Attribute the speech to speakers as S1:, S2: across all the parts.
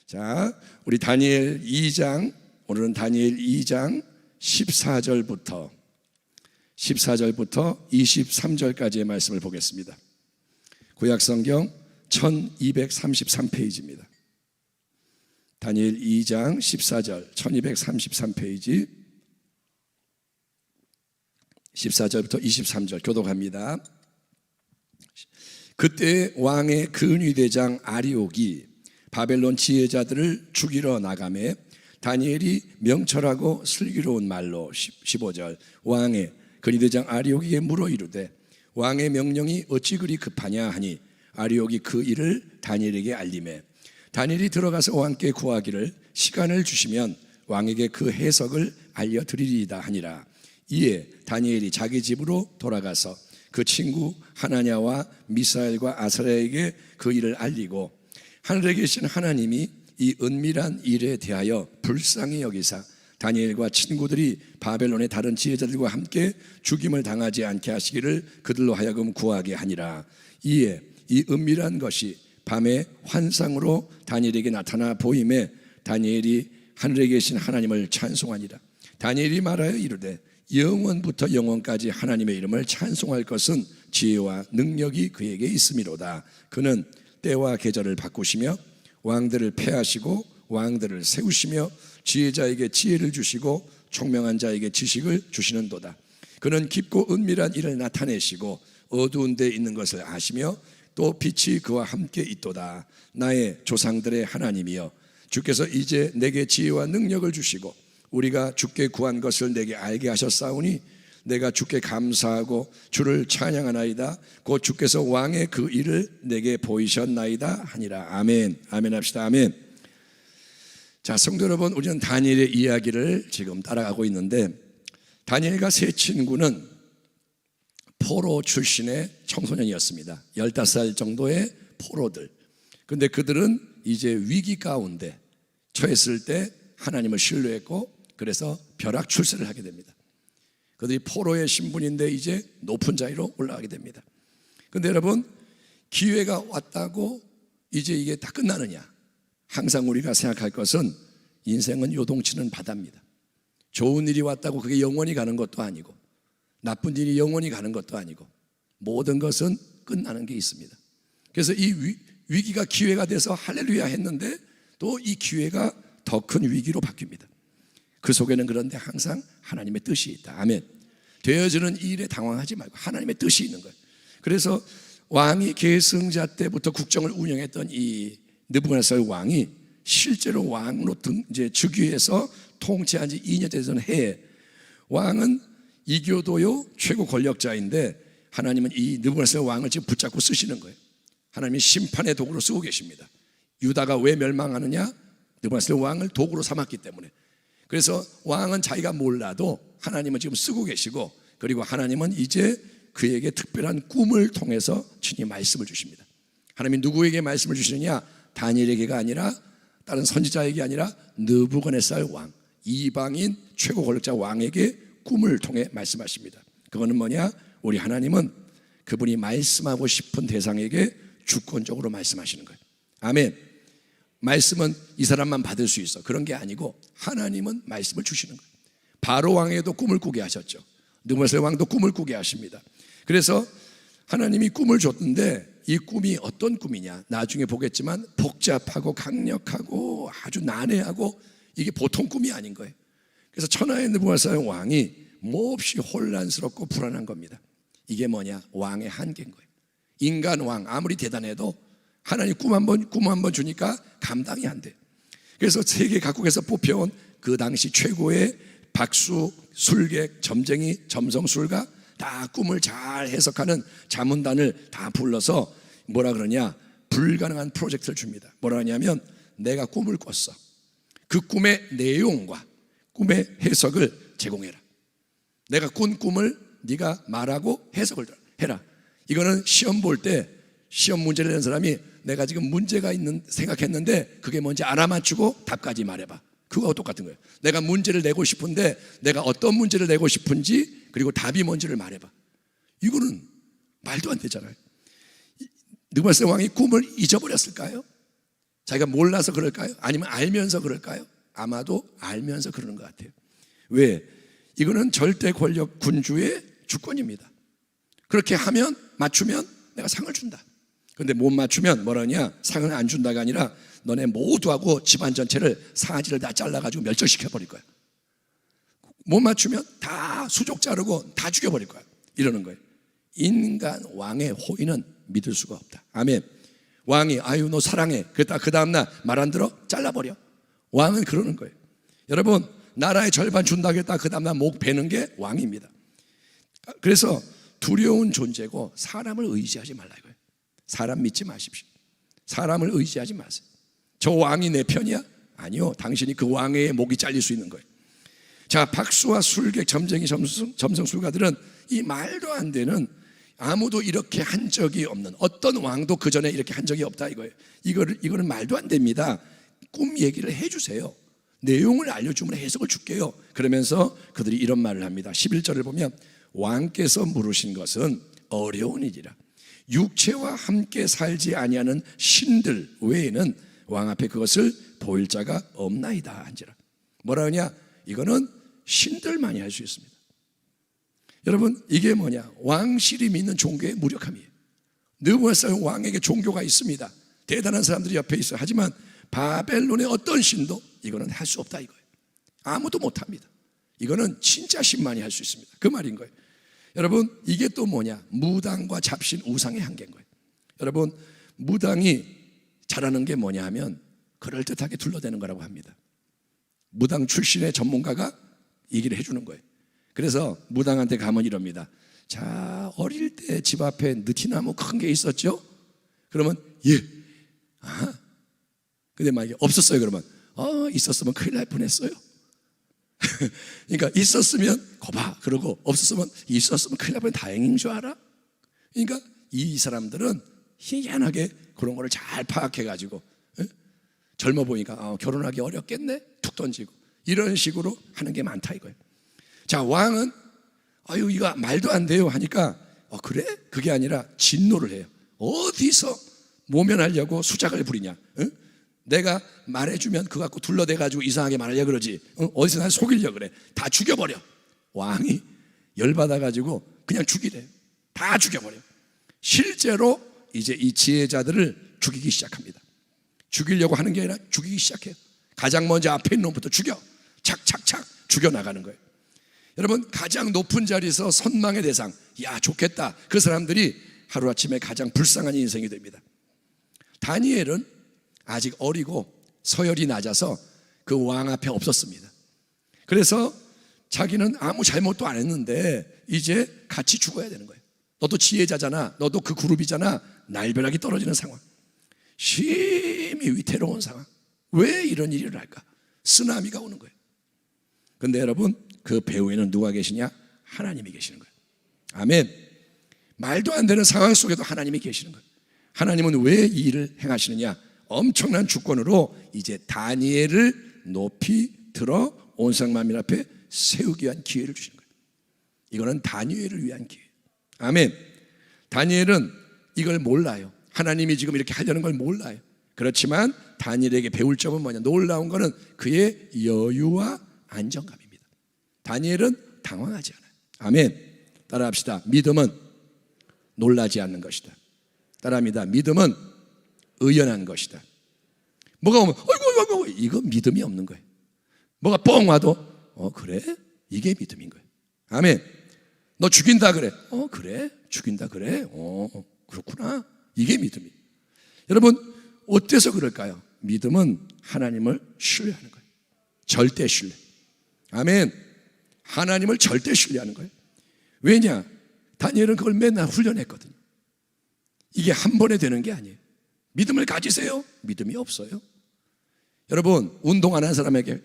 S1: 자, 우리 다니엘 2장, 오늘은 다니엘 2장 14절부터 23절까지의 말씀을 보겠습니다. 구약성경 1233페이지입니다. 다니엘 2장 14절 1233페이지 14절부터 23절 교독합니다. 그때 왕의 근위대장 아리옥이 바벨론 지혜자들을 죽이러 나가매 다니엘이 명철하고 슬기로운 말로 15절 왕의 근위대장 아리옥에게 물어 이르되 왕의 명령이 어찌 그리 급하냐 하니 아리옥이 그 일을 다니엘에게 알리매 다니엘이 들어가서 왕께 구하기를 시간을 주시면 왕에게 그 해석을 알려드리리이다 하니라. 이에 다니엘이 자기 집으로 돌아가서 그 친구 하나냐와 미사엘과 아사랴에게 그 일을 알리고 하늘에 계신 하나님이 이 은밀한 일에 대하여 불쌍히 여기사 다니엘과 친구들이 바벨론의 다른 지혜자들과 함께 죽임을 당하지 않게 하시기를 그들로 하여금 구하게 하니라. 이에 이 은밀한 것이 밤에 환상으로 다니엘에게 나타나 보임에 다니엘이 하늘에 계신 하나님을 찬송하니라. 다니엘이 말하여 이르되 영원부터 영원까지 하나님의 이름을 찬송할 것은 지혜와 능력이 그에게 있음이로다. 그는 때와 계절을 바꾸시며 왕들을 패하시고 왕들을 세우시며 지혜자에게 지혜를 주시고 총명한 자에게 지식을 주시는도다. 그는 깊고 은밀한 일을 나타내시고 어두운 데 있는 것을 아시며 또 빛이 그와 함께 있도다. 나의 조상들의 하나님이여 주께서 이제 내게 지혜와 능력을 주시고 우리가 주께 구한 것을 내게 알게 하셨사오니 내가 주께 감사하고 주를 찬양하나이다. 곧 주께서 왕의 그 일을 내게 보이셨나이다 하니라. 아멘. 아멘 합시다. 아멘. 자, 성도 여러분, 우리는 다니엘의 이야기를 지금 따라가고 있는데 다니엘과 세 친구는 포로 출신의 청소년이었습니다. 15살 정도의 포로들. 그런데 그들은 이제 위기 가운데 처했을 때 하나님을 신뢰했고 그래서 벼락 출세를 하게 됩니다. 그들이 포로의 신분인데 이제 높은 자리로 올라가게 됩니다. 그런데 여러분, 기회가 왔다고 이제 이게 다 끝나느냐? 항상 우리가 생각할 것은 인생은 요동치는 바다입니다. 좋은 일이 왔다고 그게 영원히 가는 것도 아니고 나쁜 일이 영원히 가는 것도 아니고 모든 것은 끝나는 게 있습니다. 그래서 이 위기가 기회가 돼서 할렐루야 했는데 또 이 기회가 더 큰 위기로 바뀝니다. 그 속에는 그런데 항상 하나님의 뜻이 있다. 아멘. 되어지는 일에 당황하지 말고 하나님의 뜻이 있는 거예요. 그래서 왕이 계승자 때부터 국정을 운영했던 이 느부갓네살 왕이 실제로 왕으로 이제 즉위해서 통치한 지 2년 되던 해에 왕은 이교도요 최고 권력자인데 하나님은 이 느부갓네살 왕을 지금 붙잡고 쓰시는 거예요. 하나님이 심판의 도구로 쓰고 계십니다. 유다가 왜 멸망하느냐? 느부갓네살 왕을 도구로 삼았기 때문에. 그래서 왕은 자기가 몰라도 하나님은 지금 쓰고 계시고 그리고 하나님은 이제 그에게 특별한 꿈을 통해서 친히 말씀을 주십니다. 하나님이 누구에게 말씀을 주시느냐? 다니엘에게가 아니라 다른 선지자에게 아니라 느부갓네살 왕, 이방인 최고 권력자 왕에게 꿈을 통해 말씀하십니다. 그거는 뭐냐? 우리 하나님은 그분이 말씀하고 싶은 대상에게 주권적으로 말씀하시는 거예요. 아멘. 말씀은 이 사람만 받을 수 있어 그런 게 아니고 하나님은 말씀을 주시는 거예요. 바로 왕에도 꿈을 꾸게 하셨죠. 느부갓네살 왕도 꿈을 꾸게 하십니다. 그래서 하나님이 꿈을 줬는데 이 꿈이 어떤 꿈이냐? 나중에 보겠지만 복잡하고 강력하고 아주 난해하고 이게 보통 꿈이 아닌 거예요. 그래서 천하의 느부갓네살 왕이 몹시 혼란스럽고 불안한 겁니다. 이게 뭐냐? 왕의 한계인 거예요. 인간 왕 아무리 대단해도 하나님 꿈 한 번 주니까 감당이 안 돼. 그래서 세계 각국에서 뽑혀온 그 당시 최고의 박수, 술객, 점쟁이, 점성술가 다 꿈을 잘 해석하는 자문단을 다 불러서 뭐라 그러냐? 불가능한 프로젝트를 줍니다. 뭐라 하냐면 내가 꿈을 꿨어. 그 꿈의 내용과 꿈의 해석을 제공해라. 내가 꾼 꿈을 네가 말하고 해석을 해라. 이거는 시험 볼 때 시험 문제를 낸 사람이 내가 지금 문제가 있는 생각했는데 그게 뭔지 알아맞추고 답까지 말해봐. 그거하고 똑같은 거예요. 내가 문제를 내고 싶은데 내가 어떤 문제를 내고 싶은지 그리고 답이 뭔지를 말해봐. 이거는 말도 안 되잖아요. 느부갓네살 왕이 꿈을 잊어버렸을까요? 자기가 몰라서 그럴까요? 아니면 알면서 그럴까요? 아마도 알면서 그러는 것 같아요. 왜? 이거는 절대 권력 군주의 주권입니다. 그렇게 하면, 맞추면 내가 상을 준다. 그런데 못 맞추면 뭐라냐? 상을 안 준다가 아니라 너네 모두하고 집안 전체를 사지를 다 잘라가지고 멸절시켜버릴 거야. 못 맞추면 다 수족 자르고 다 죽여버릴 거야. 이러는 거예요. 인간 왕의 호의는 믿을 수가 없다. 아멘. 왕이 아유 너 사랑해. 그랬다 그 다음날 말 안 들어? 잘라버려. 왕은 그러는 거예요. 여러분 나라의 절반 준다고 했다 그 다음날 목 베는 게 왕입니다. 그래서 두려운 존재고 사람을 의지하지 말라 이거예요. 사람 믿지 마십시오. 사람을 의지하지 마세요. 저 왕이 내 편이야? 아니요. 당신이 그 왕의 목이 잘릴 수 있는 거예요. 자, 박수와 술객, 점쟁이, 점성술가들은 이 말도 안 되는, 아무도 이렇게 한 적이 없는, 어떤 왕도 그 전에 이렇게 한 적이 없다 이거예요. 이거는 말도 안 됩니다. 꿈 얘기를 해주세요. 내용을 알려주면 해석을 줄게요. 그러면서 그들이 이런 말을 합니다. 11절을 보면 왕께서 물으신 것은 어려운 일이라. 육체와 함께 살지 아니하는 신들 외에는 왕 앞에 그것을 보일 자가 없나이다 한지라. 뭐라 하냐? 이거는 신들만이 할 수 있습니다. 여러분 이게 뭐냐? 왕실이 믿는 종교의 무력함이에요. 느부갓네살 왕에게 종교가 있습니다. 대단한 사람들이 옆에 있어요. 하지만 바벨론의 어떤 신도 이거는 할 수 없다 이거예요. 아무도 못합니다. 이거는 진짜 신만이 할 수 있습니다. 그 말인 거예요. 여러분 이게 또 뭐냐? 무당과 잡신 우상의 한계인 거예요. 여러분 무당이 잘하는 게 뭐냐 하면 그럴듯하게 둘러대는 거라고 합니다. 무당 출신의 전문가가 얘기를 해주는 거예요. 그래서 무당한테 가면 이럽니다. 자, 어릴 때 집 앞에 느티나무 큰 게 있었죠? 그러면 예. 아. 근데 만약에 없었어요. 그러면 있었으면 큰일 날 뻔했어요. 그러니까 있었으면 거봐 그러고 없었으면 있었으면 큰일 날 뻔 다행인 줄 알아? 그러니까 이 사람들은 희한하게 그런 거를 잘 파악해가지고 젊어 보니까 결혼하기 어렵겠네 툭 던지고 이런 식으로 하는 게 많다 이거예요. 자, 왕은 아유 이거 말도 안 돼요 하니까 그래? 그게 아니라 진노를 해요. 어디서 모면하려고 수작을 부리냐? 내가 말해주면 그거 갖고 둘러대가지고 이상하게 말하려고 그러지. 어디서 날 속이려고 그래. 다 죽여버려. 왕이 열받아가지고 그냥 죽이래요. 다 죽여버려. 실제로 이제 이 지혜자들을 죽이기 시작합니다. 죽이려고 하는 게 아니라 죽이기 시작해요. 가장 먼저 앞에 있는 놈부터 죽여. 착착착 죽여나가는 거예요. 여러분 가장 높은 자리에서 선망의 대상, 야 좋겠다, 그 사람들이 하루아침에 가장 불쌍한 인생이 됩니다. 다니엘은 아직 어리고 서열이 낮아서 그 왕 앞에 없었습니다. 그래서 자기는 아무 잘못도 안 했는데 이제 같이 죽어야 되는 거예요. 너도 지혜자잖아, 너도 그 그룹이잖아. 날벼락이 떨어지는 상황, 심히 위태로운 상황. 왜 이런 일이 일어날까? 쓰나미가 오는 거예요. 그런데 여러분 그 배후에는 누가 계시냐? 하나님이 계시는 거예요. 아멘. 말도 안 되는 상황 속에도 하나님이 계시는 거예요. 하나님은 왜 이 일을 행하시느냐? 엄청난 주권으로 이제 다니엘을 높이 들어 온 세상 만민 앞에 세우기 위한 기회를 주시는 거예요. 이거는 다니엘을 위한 기회. 아멘. 다니엘은 이걸 몰라요. 하나님이 지금 이렇게 하려는 걸 몰라요. 그렇지만 다니엘에게 배울 점은 뭐냐? 놀라운 거는 그의 여유와 안정감입니다. 다니엘은 당황하지 않아요. 아멘. 따라합시다. 믿음은 놀라지 않는 것이다. 따라합니다. 믿음은 의연한 것이다. 뭐가 오면 어이구 이거 믿음이 없는 거예요. 뭐가 뻥 와도 그래? 이게 믿음인 거예요. 아멘. 너 죽인다 그래? 그래? 죽인다 그래? 그렇구나. 이게 믿음이에요. 여러분 어때서 그럴까요? 믿음은 하나님을 신뢰하는 거예요. 절대 신뢰. 아멘. 하나님을 절대 신뢰하는 거예요. 왜냐? 다니엘은 그걸 맨날 훈련했거든요. 이게 한 번에 되는 게 아니에요. 믿음을 가지세요. 믿음이 없어요. 여러분 운동 안 하는 사람에게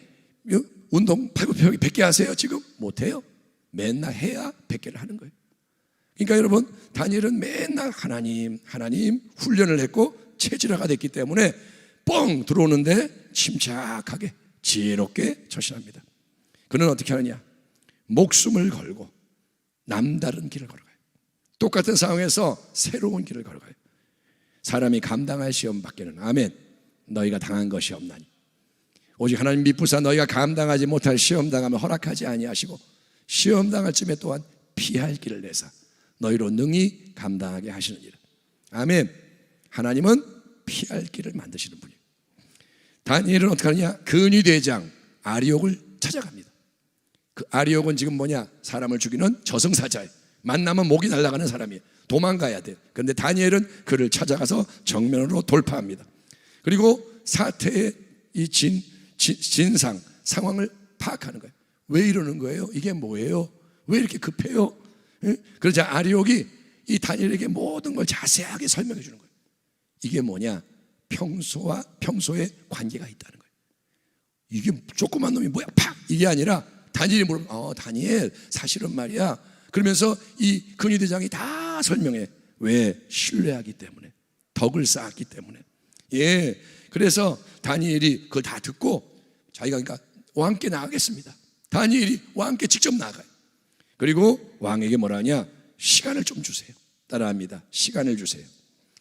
S1: 운동 팔굽혀펴기 100개 하세요. 지금 못해요. 맨날 해야 100개를 하는 거예요. 그러니까 여러분 다니엘은 맨날 하나님 훈련을 했고 체질화가 됐기 때문에 뻥 들어오는데 침착하게 지혜롭게 처신합니다. 그는 어떻게 하느냐? 목숨을 걸고 남다른 길을 걸어가요. 똑같은 상황에서 새로운 길을 걸어가요. 사람이 감당할 시험 밖에는 아멘 너희가 당한 것이 없나니 오직 하나님 미쁘사 너희가 감당하지 못할 시험 당하면 허락하지 아니하시고 시험 당할 쯤에 또한 피할 길을 내사 너희로 능히 감당하게 하시느니라. 아멘. 하나님은 피할 길을 만드시는 분이에요. 다니엘은 어떻게 하느냐? 근위대장 아리옥을 찾아갑니다. 그 아리옥은 지금 뭐냐? 사람을 죽이는 저승사자예요. 만나면 목이 날아가는 사람이에요. 도망가야 돼요. 그런데 다니엘은 그를 찾아가서 정면으로 돌파합니다. 그리고 사태의 이 진상 상황을 파악하는 거예요. 왜 이러는 거예요? 이게 뭐예요? 왜 이렇게 급해요? 그러자 아리옥이 이 다니엘에게 모든 걸 자세하게 설명해 주는 거예요. 이게 뭐냐? 평소의 관계가 있다는 거예요. 이게 조그만 놈이 뭐야? 팍! 이게 아니라 다니엘이 물으면 다니엘 사실은 말이야. 그러면서 이 근위대장이 다 설명해. 왜? 신뢰하기 때문에, 덕을 쌓았기 때문에. 예, 그래서 다니엘이 그걸 다 듣고 자기가 그러니까 왕께 나가겠습니다. 다니엘이 왕께 직접 나가요. 그리고 왕에게 뭐라 하냐? 시간을 좀 주세요. 따라합니다. 시간을 주세요.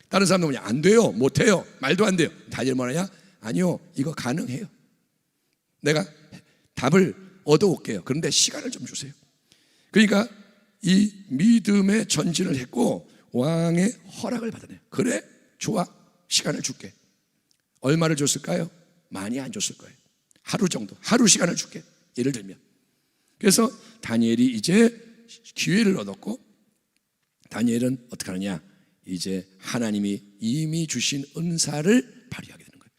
S1: 다른 사람들은 뭐냐? 안 돼요, 못해요, 말도 안 돼요. 다니엘 뭐라냐? 아니요, 이거 가능해요. 내가 답을 얻어올게요. 그런데 시간을 좀 주세요. 그러니까 이 믿음의 전진을 했고 왕의 허락을 받아내요. 그래, 좋아, 시간을 줄게. 얼마를 줬을까요? 많이 안 줬을 거예요. 하루 정도, 하루 시간을 줄게. 예를 들면. 그래서 다니엘이 이제 기회를 얻었고, 다니엘은 어떻게 하느냐? 이제 하나님이 이미 주신 은사를 발휘하게 되는 거예요.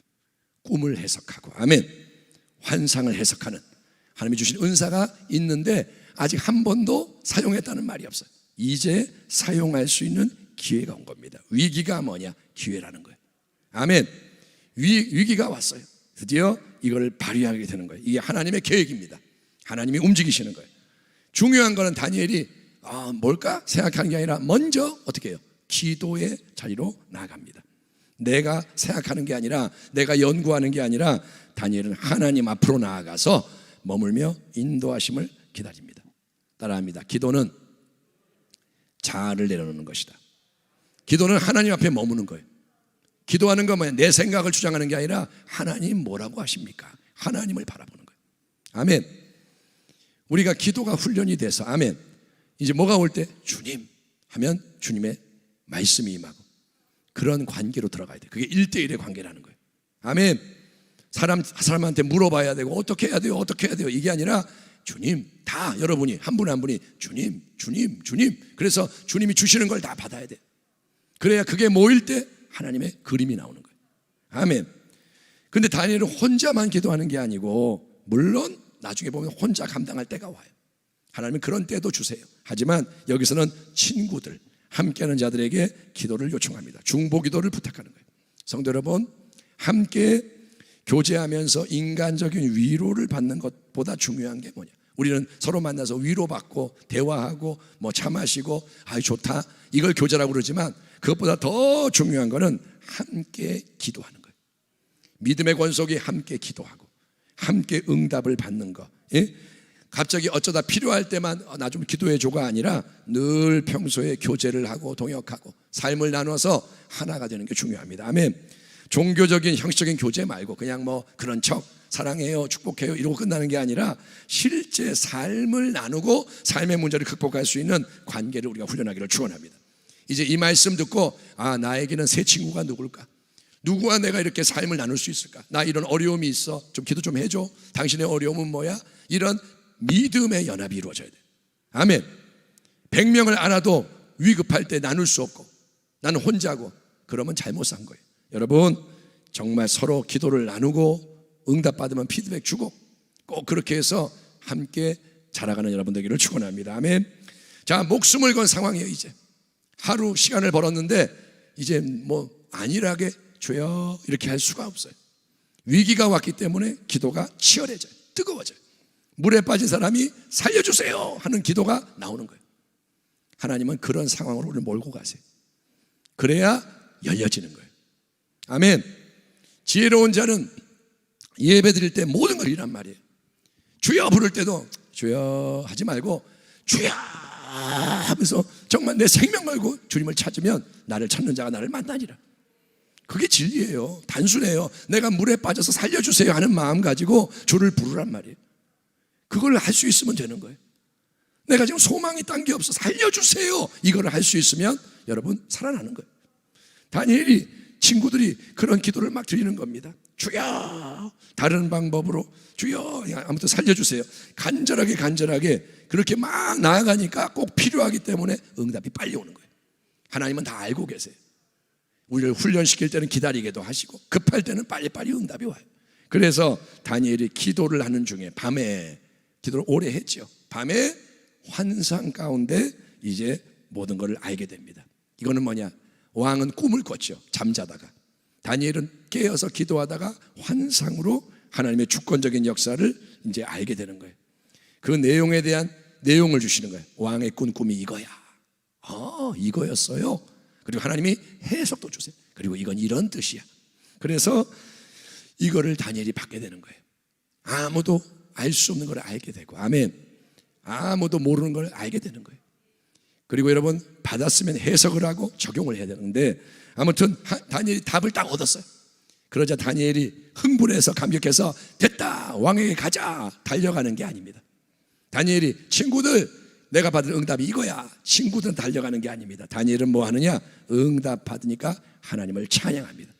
S1: 꿈을 해석하고, 아멘. 환상을 해석하는 하나님이 주신 은사가 있는데 아직 한 번도 사용했다는 말이 없어요. 이제 사용할 수 있는 기회가 온 겁니다. 위기가 뭐냐? 기회라는 거예요. 아멘. 위기가 왔어요. 드디어 이걸 발휘하게 되는 거예요. 이게 하나님의 계획입니다. 하나님이 움직이시는 거예요. 중요한 거는 다니엘이 뭘까 생각하는 게 아니라 먼저 어떻게 해요? 기도의 자리로 나아갑니다. 내가 생각하는 게 아니라, 내가 연구하는 게 아니라 다니엘은 하나님 앞으로 나아가서 머물며 인도하심을 기다립니다. 따라합니다. 기도는 자아를 내려놓는 것이다. 기도는 하나님 앞에 머무는 거예요. 기도하는 건 뭐야? 내 생각을 주장하는 게 아니라 하나님 뭐라고 하십니까? 하나님을 바라보는 거예요. 아멘. 우리가 기도가 훈련이 돼서, 아멘, 이제 뭐가 올 때? 주님 하면 주님의 말씀이 임하고 그런 관계로 들어가야 돼요. 그게 1대1의 관계라는 거예요. 아멘. 사람한테 물어봐야 되고 어떻게 해야 돼요? 어떻게 해야 돼요? 이게 아니라 주님, 다 여러분이 한 분 한 분이 주님, 주님, 주님. 그래서 주님이 주시는 걸 다 받아야 돼. 그래야 그게 모일 때 하나님의 그림이 나오는 거예요. 아멘. 근데 다니엘은 혼자만 기도하는 게 아니고, 물론 나중에 보면 혼자 감당할 때가 와요. 하나님은 그런 때도 주세요. 하지만 여기서는 친구들, 함께하는 자들에게 기도를 요청합니다. 중보 기도를 부탁하는 거예요. 성도 여러분, 함께 교제하면서 인간적인 위로를 받는 것보다 중요한 게 뭐냐? 우리는 서로 만나서 위로받고 대화하고 차 마시고 좋다, 이걸 교제라고 그러지만 그것보다 더 중요한 거는 함께 기도하는 거예요. 믿음의 권속이 함께 기도하고 함께 응답을 받는 거. 예? 갑자기 어쩌다 필요할 때만 나 좀 기도해줘가 아니라 늘 평소에 교제를 하고 동역하고 삶을 나눠서 하나가 되는 게 중요합니다. 아멘. 종교적인 형식적인 교제 말고 그냥 그런 척 사랑해요, 축복해요 이러고 끝나는 게 아니라 실제 삶을 나누고 삶의 문제를 극복할 수 있는 관계를 우리가 훈련하기를 축원합니다. 이제 이 말씀 듣고 나에게는 새 친구가 누굴까? 누구와 내가 이렇게 삶을 나눌 수 있을까? 나 이런 어려움이 있어, 좀 기도 좀 해줘. 당신의 어려움은 뭐야? 이런 믿음의 연합이 이루어져야 돼. 아멘. 100명을 알아도 위급할 때 나눌 수 없고 나는 혼자고, 그러면 잘못 산 거예요. 여러분, 정말 서로 기도를 나누고 응답받으면 피드백 주고 꼭 그렇게 해서 함께 자라가는 여러분 되기를 축원합니다. 아멘. 자, 목숨을 건 상황이에요. 이제 하루 시간을 벌었는데 이제 안일하게 주여 이렇게 할 수가 없어요. 위기가 왔기 때문에 기도가 치열해져요. 뜨거워져요. 물에 빠진 사람이 살려주세요 하는 기도가 나오는 거예요. 하나님은 그런 상황으로 우리를 몰고 가세요. 그래야 열려지는 거예요. 아멘. 지혜로운 자는 예배 드릴 때 모든 걸 이란 말이에요. 주여 부를 때도 주여 하지 말고 주여 하면서 정말 내 생명 걸고 주님을 찾으면 나를 찾는 자가 나를 만나니라. 그게 진리예요. 단순해요. 내가 물에 빠져서 살려주세요 하는 마음 가지고 주를 부르란 말이에요. 그걸 할 수 있으면 되는 거예요. 내가 지금 소망이 딴 게 없어 살려주세요 이걸 할 수 있으면 여러분 살아나는 거예요. 다니엘이 친구들이 그런 기도를 막 드리는 겁니다. 주여, 다른 방법으로 주여, 아무튼 살려주세요. 간절하게 그렇게 막 나아가니까 꼭 필요하기 때문에 응답이 빨리 오는 거예요. 하나님은 다 알고 계세요. 우리를 훈련시킬 때는 기다리게도 하시고 급할 때는 빨리빨리 응답이 와요. 그래서 다니엘이 기도를 하는 중에 밤에 기도를 오래 했죠. 밤에 환상 가운데 이제 모든 것을 알게 됩니다. 이거는 뭐냐? 왕은 꿈을 꿨죠. 잠자다가. 다니엘은 깨어서 기도하다가 환상으로 하나님의 주권적인 역사를 이제 알게 되는 거예요. 그 내용에 대한 내용을 주시는 거예요. 왕의 꾼 꿈이 이거야. 이거였어요. 그리고 하나님이 해석도 주세요. 그리고 이건 이런 뜻이야. 그래서 이거를 다니엘이 받게 되는 거예요. 아무도 알 수 없는 걸 알게 되고, 아멘. 아무도 모르는 걸 알게 되는 거예요. 그리고 여러분 받았으면 해석을 하고 적용을 해야 되는데, 아무튼 다니엘이 답을 딱 얻었어요. 그러자 다니엘이 흥분해서 감격해서 됐다, 왕에게 가자, 달려가는 게 아닙니다. 다니엘이 친구들 내가 받을 응답이 이거야, 친구들은 달려가는 게 아닙니다. 다니엘은 뭐 하느냐? 응답 받으니까 하나님을 찬양합니다.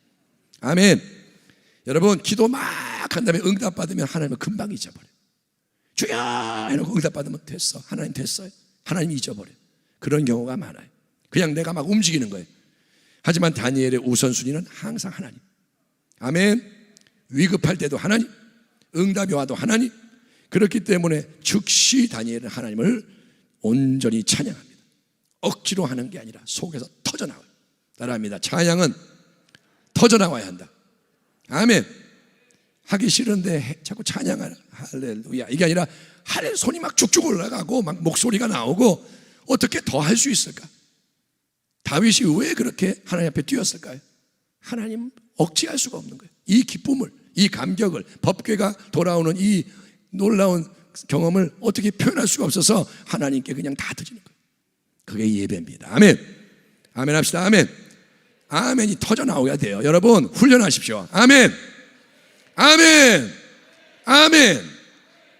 S1: 아멘. 여러분 기도 막 한 다음에 응답 받으면 하나님은 금방 잊어버려요. 주야 해놓고 응답 받으면 됐어, 하나님 됐어요, 하나님 잊어버려요. 그런 경우가 많아요. 그냥 내가 막 움직이는 거예요. 하지만 다니엘의 우선순위는 항상 하나님. 아멘. 위급할 때도 하나님, 응답이 와도 하나님. 그렇기 때문에 즉시 다니엘은 하나님을 온전히 찬양합니다. 억지로 하는 게 아니라 속에서 터져나와요. 따라합니다. 찬양은 터져나와야 한다. 아멘. 하기 싫은데 자꾸 찬양하라, 할렐루야, 이게 아니라 손이 막 쭉쭉 올라가고 막 목소리가 나오고 어떻게 더 할 수 있을까? 다윗이 왜 그렇게 하나님 앞에 뛰었을까요? 하나님 억지할 수가 없는 거예요. 이 기쁨을, 이 감격을, 법궤가 돌아오는 이 놀라운 경험을 어떻게 표현할 수가 없어서 하나님께 그냥 다 드리는 거예요. 그게 예배입니다. 아멘. 아멘 합시다. 아멘. 아멘이 터져 나오야 돼요. 여러분 훈련하십시오. 아멘. 아멘. 아멘.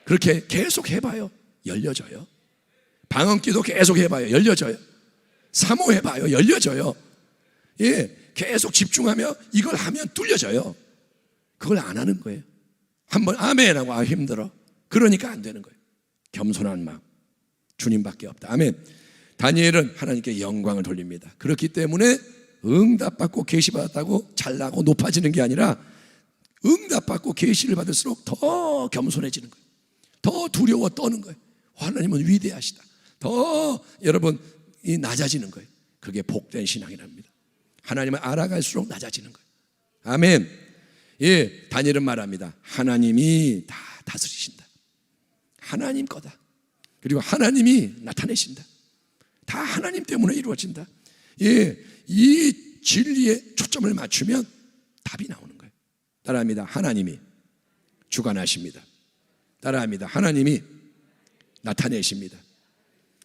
S1: 그렇게 계속 해봐요. 열려져요. 방언기도 계속 해봐요. 열려져요. 사모해봐요. 열려져요. 예, 계속 집중하며 이걸 하면 뚫려져요. 그걸 안 하는 거예요. 한번 아멘하고 힘들어. 그러니까 안 되는 거예요. 겸손한 마음, 주님밖에 없다. 아멘. 다니엘은 하나님께 영광을 돌립니다. 그렇기 때문에 응답받고 계시받았다고 잘나고 높아지는 게 아니라 응답받고 계시를 받을수록 더 겸손해지는 거예요. 더 두려워 떠는 거예요. 하나님은 위대하시다. 더 여러분 낮아지는 거예요. 그게 복된 신앙이랍니다. 하나님을 알아갈수록 낮아지는 거예요. 아멘. 예, 다니엘은 말합니다. 하나님이 다 다스리신다. 하나님 거다. 그리고 하나님이 나타내신다. 다 하나님 때문에 이루어진다. 예, 이 진리에 초점을 맞추면 답이 나오는 거예요. 따라합니다. 하나님이 주관하십니다. 따라합니다. 하나님이 나타내십니다.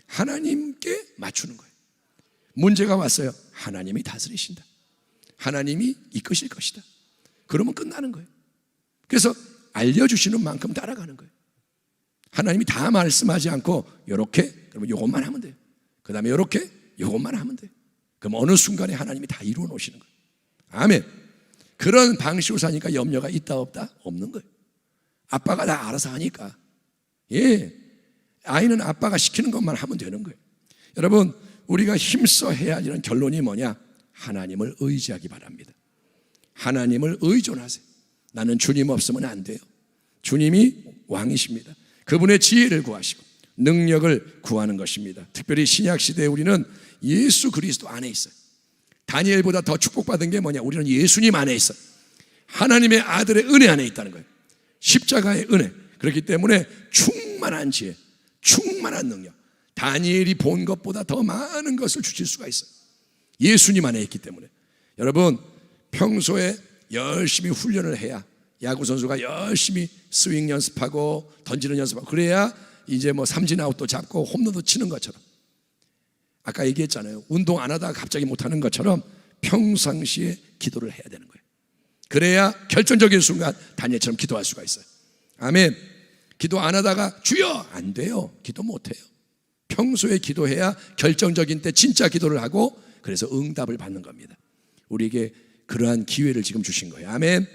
S1: 하나님께 맞추는 거예요. 문제가 왔어요. 하나님이 다스리신다. 하나님이 이끄실 것이다. 그러면 끝나는 거예요. 그래서 알려주시는 만큼 따라가는 거예요. 하나님이 다 말씀하지 않고 요렇게, 그러면 요것만 하면 돼요. 그 다음에 요렇게, 요것만 하면 돼요. 그럼 어느 순간에 하나님이 다 이루어 놓으시는 거예요. 아멘. 그런 방식으로 사니까 염려가 있다 없다? 없는 거예요. 아빠가 다 알아서 하니까. 예, 아이는 아빠가 시키는 것만 하면 되는 거예요. 여러분 우리가 힘써 해야 하는 결론이 뭐냐? 하나님을 의지하기 바랍니다. 하나님을 의존하세요. 나는 주님 없으면 안 돼요. 주님이 왕이십니다. 그분의 지혜를 구하시고 능력을 구하는 것입니다. 특별히 신약시대에 우리는 예수 그리스도 안에 있어요. 다니엘보다 더 축복받은 게 뭐냐? 우리는 예수님 안에 있어요. 하나님의 아들의 은혜 안에 있다는 거예요. 십자가의 은혜. 그렇기 때문에 충만한 지혜, 충만한 능력, 다니엘이 본 것보다 더 많은 것을 주실 수가 있어요. 예수님 안에 있기 때문에. 여러분 평소에 열심히 훈련을 해야, 야구선수가 열심히 스윙 연습하고 던지는 연습하고 그래야 이제 뭐 삼진 아웃도 잡고 홈런도 치는 것처럼, 아까 얘기했잖아요. 운동 안 하다가 갑자기 못하는 것처럼 평상시에 기도를 해야 되는 거예요. 그래야 결정적인 순간 다니엘처럼 기도할 수가 있어요. 아멘. 기도 안 하다가 주여 안 돼요. 기도 못 해요. 평소에 기도해야 결정적인 때 진짜 기도를 하고 그래서 응답을 받는 겁니다. 우리에게 그러한 기회를 지금 주신 거예요. 아멘.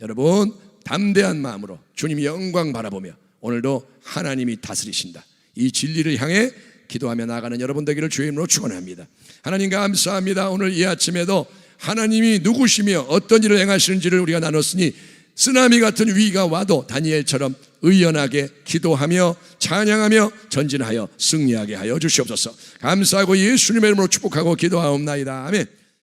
S1: 여러분 담대한 마음으로 주님 영광 바라보며 오늘도 하나님이 다스리신다, 이 진리를 향해 기도하며 나아가는 여러분 되기를 주의 이름으로 축원합니다. 하나님 감사합니다. 오늘 이 아침에도 하나님이 누구시며 어떤 일을 행하시는지를 우리가 나눴으니 쓰나미 같은 위기가 와도 다니엘처럼 의연하게 기도하며 찬양하며 전진하여 승리하게 하여 주시옵소서. 감사하고 예수님의 이름으로 축복하고 기도하옵나이다. 아멘.